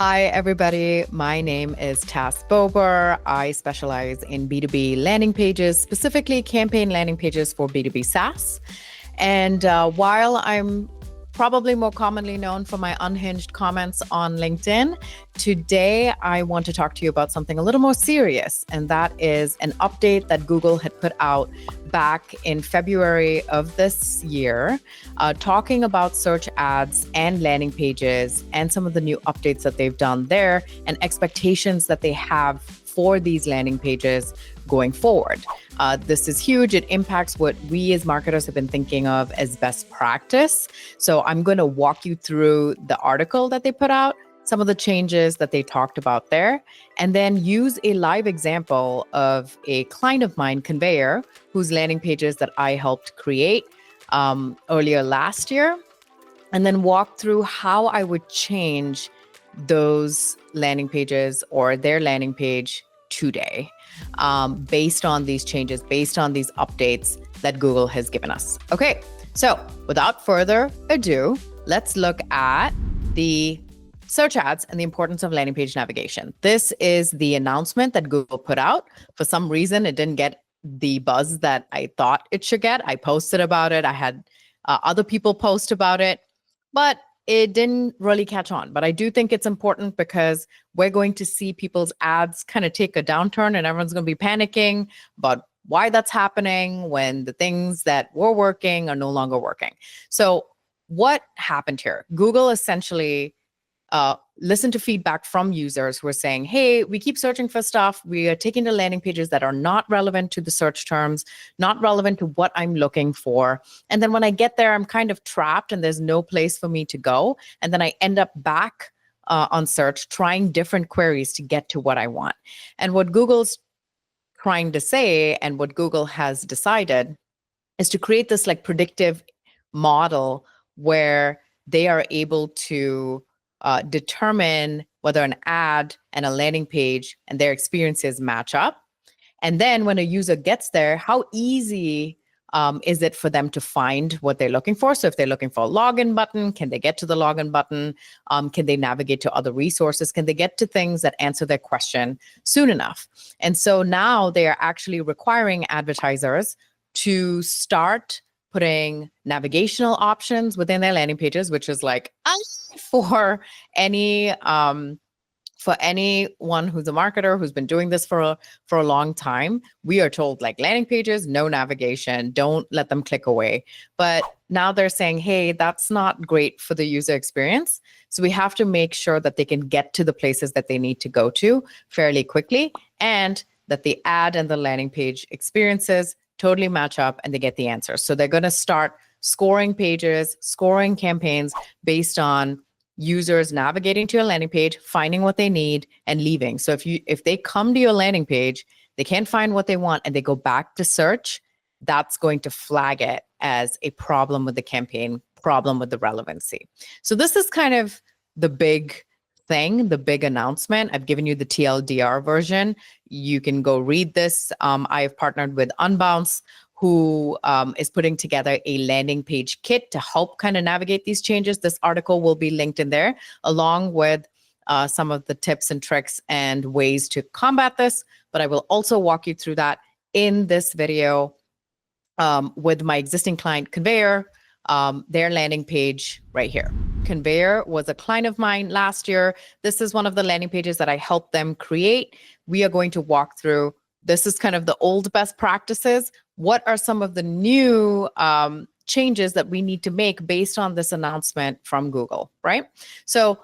Hi, everybody. My name is Tas Bober. I specialize in B2B landing pages, specifically campaign landing pages for B2B SaaS. And while I'm probably more commonly known for my unhinged comments on LinkedIn, today I want to talk to you about something a little more serious, and that is an update that Google had put out back in February of this year, talking about search ads and landing pages and some of the new updates that they've done there and expectations that they have for these landing pages going forward. This is huge. It impacts what we as marketers have been thinking of as best practice. So I'm going to walk you through the article that they put out, some of the changes that they talked about there, and then use a live example of a client of mine, Conveyor, whose landing pages that I helped create earlier last year, and then walk through how I would change those landing pages or their landing page today, based on these changes, based on these updates that Google has given us. Okay, so without further ado, let's look at the search ads and the importance of landing page navigation. This is the announcement that Google put out. For some reason, it didn't get the buzz that I thought it should get. I posted about it. I had other people post about it, but it didn't really catch on. But I do think it's important because we're going to see people's ads kind of take a downturn and everyone's going to be panicking about why that's happening when the things that were working are no longer working. So what happened here? Google essentially listened to feedback from users who are saying, hey, we keep searching for stuff. We are taking to landing pages that are not relevant to the search terms, not relevant to what I'm looking for. And then when I get there, I'm kind of trapped and there's no place for me to go. And then I end up back on search trying different queries to get to what I want. And what Google's trying to say and what Google has decided is to create this like predictive model where they are able to determine whether an ad and a landing page and their experiences match up. And then when a user gets there, how easy is it for them to find what they're looking for? So if they're looking for a login button, can they get to the login button? Can they navigate to other resources? Can they get to things that answer their question soon enough? And so now they are actually requiring advertisers to start putting navigational options within their landing pages, which is like for anyone who's a marketer who's been doing this for a long time. We are told like landing pages, no navigation, don't let them click away. But now they're saying, hey, that's not great for the user experience. So we have to make sure that they can get to the places that they need to go to fairly quickly, and that the ad and the landing page experiences totally match up and they get the answer. So they're going to start scoring pages, scoring campaigns based on users navigating to your landing page, finding what they need and leaving. So if they come to your landing page, they can't find what they want and they go back to search, that's going to flag it as a problem with the campaign, problem with the relevancy. So this is kind of the big thing, the big announcement. I've given you the TLDR version. You can go read this. I have partnered with Unbounce, who is putting together a landing page kit to help kind of navigate these changes. This article will be linked in there, along with some of the tips and tricks and ways to combat this. But I will also walk you through that in this video with my existing client, Conveyor, their landing page right here. Conveyor was a client of mine last year. This is one of the landing pages that I helped them create. We are going to walk through. This is kind of the old best practices. What are some of the new changes that we need to make based on this announcement from Google, right? So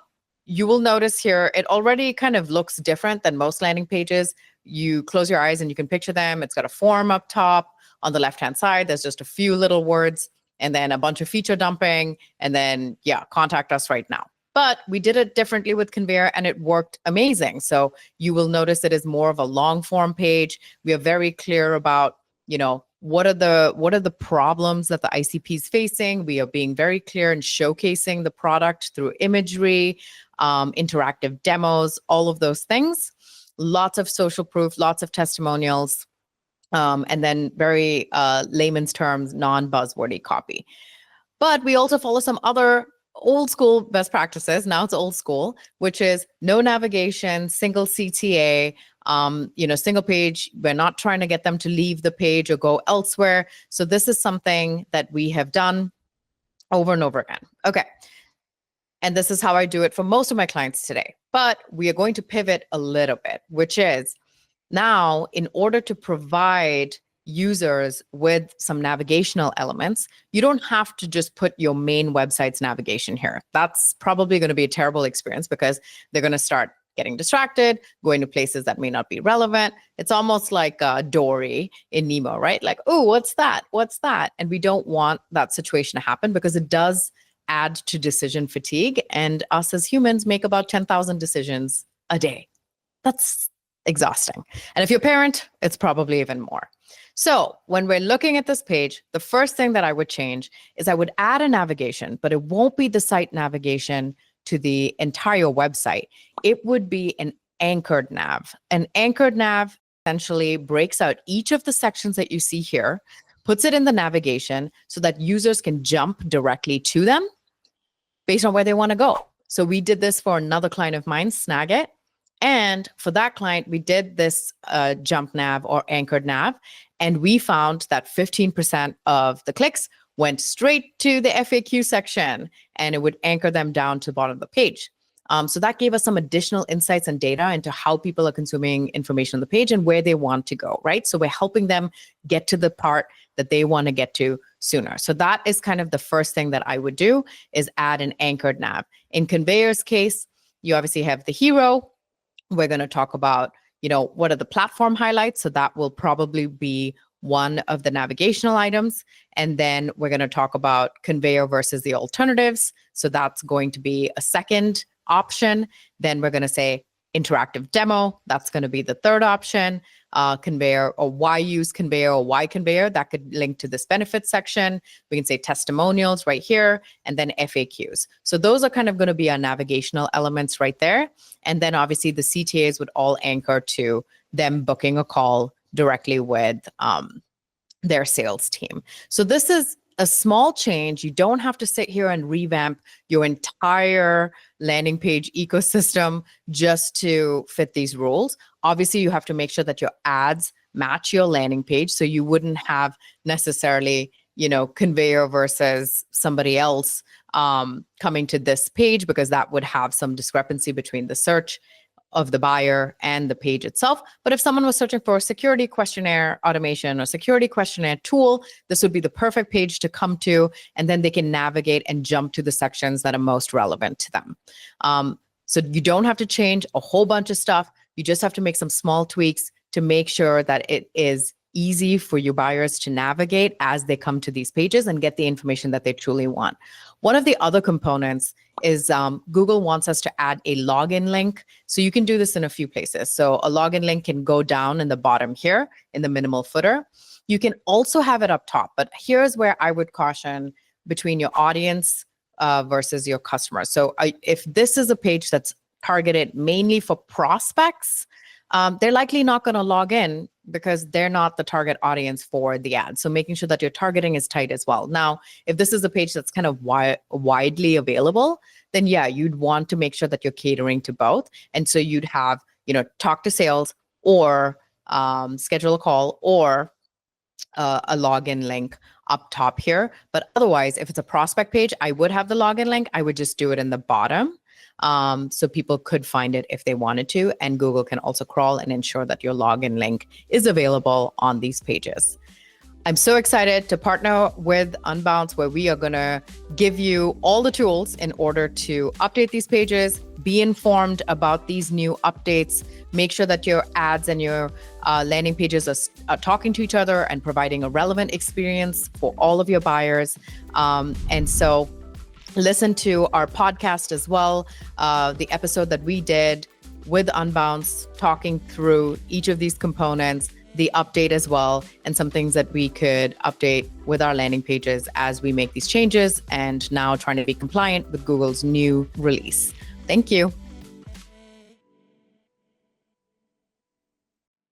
you will notice here, it already kind of looks different than most landing pages. You close your eyes and you can picture them. It's got a form up top. On the left-hand side, there's just a few little words and then a bunch of feature dumping, and then, yeah, contact us right now. But we did it differently with Conveyor and it worked amazing. So you will notice it is more of a long form page. We are very clear about, what are the problems that the ICP is facing. We are being very clear and showcasing the product through imagery, interactive demos, all of those things. Lots of social proof, lots of testimonials, and then very layman's terms, non-buzzwordy copy. But we also follow some other old school best practices. Now it's old school, which is no navigation, single CTA, single page. We're not trying to get them to leave the page or go elsewhere. So this is something that we have done over and over again. Okay. And this is how I do it for most of my clients today. But we are going to pivot a little bit, which is now in order to provide users with some navigational elements, you don't have to just put your main website's navigation here. That's probably going to be a terrible experience because they're going to start getting distracted, going to places that may not be relevant. It's almost like Dory in Nemo, right? Like, oh, what's that? What's that? And we don't want that situation to happen because it does add to decision fatigue. And us as humans make about 10,000 decisions a day. That's exhausting. And if you're a parent, it's probably even more. So when we're looking at this page, the first thing that I would change is I would add a navigation, but it won't be the site navigation to the entire website. It would be an anchored nav. An anchored nav essentially breaks out each of the sections that you see here, puts it in the navigation so that users can jump directly to them based on where they want to go. So we did this for another client of mine, Snagit. And for that client, we did this jump nav or anchored nav. And we found that 15% of the clicks went straight to the FAQ section and it would anchor them down to the bottom of the page. So that gave us some additional insights and data into how people are consuming information on the page and where they want to go, right? So we're helping them get to the part that they want to get to sooner. So that is kind of the first thing that I would do is add an anchored nav. In Conveyor's case, you obviously have the hero. We're going to talk about, what are the platform highlights? So that will probably be one of the navigational items. And then we're going to talk about Conveyor versus the alternatives. So that's going to be a second option. Then we're going to say interactive demo. That's going to be the third option. Conveyor or why use Conveyor or why Conveyor, that could link to this benefits section. We can say testimonials right here and then FAQs. So those are kind of going to be our navigational elements right there. And then obviously the CTAs would all anchor to them booking a call directly with their sales team. So this is a small change. You don't have to sit here and revamp your entire landing page ecosystem just to fit these rules. Obviously, you have to make sure that your ads match your landing page. So you wouldn't have necessarily, Conveyor versus somebody else coming to this page because that would have some discrepancy between the search of the buyer and the page itself. But if someone was searching for a security questionnaire automation or security questionnaire tool, this would be the perfect page to come to, and then they can navigate and jump to the sections that are most relevant to them. So you don't have to change a whole bunch of stuff. You just have to make some small tweaks to make sure that it is easy for your buyers to navigate as they come to these pages and get the information that they truly want. One of the other components is Google wants us to add a login link. So you can do this in a few places. So a login link can go down in the bottom here in the minimal footer. You can also have it up top, but here's where I would caution between your audience versus your customers. So if this is a page that's targeted mainly for prospects, they're likely not going to log in because they're not the target audience for the ad. So making sure that your targeting is tight as well. Now, if this is a page that's kind of widely available, then yeah, you'd want to make sure that you're catering to both. And so you'd have, talk to sales or schedule a call or a login link up top here. But otherwise, if it's a prospect page, I would have the login link. I would just do it in the bottom. So people could find it if they wanted to, and Google can also crawl and ensure that your login link is available on these pages. I'm so excited to partner with Unbounce, where we are going to give you all the tools in order to update these pages, be informed about these new updates, make sure that your ads and your landing pages are talking to each other and providing a relevant experience for all of your buyers. And so listen to our podcast as well, the episode that we did with Unbounce, talking through each of these components, the update as well, and some things that we could update with our landing pages as we make these changes and now trying to be compliant with Google's new release. Thank you.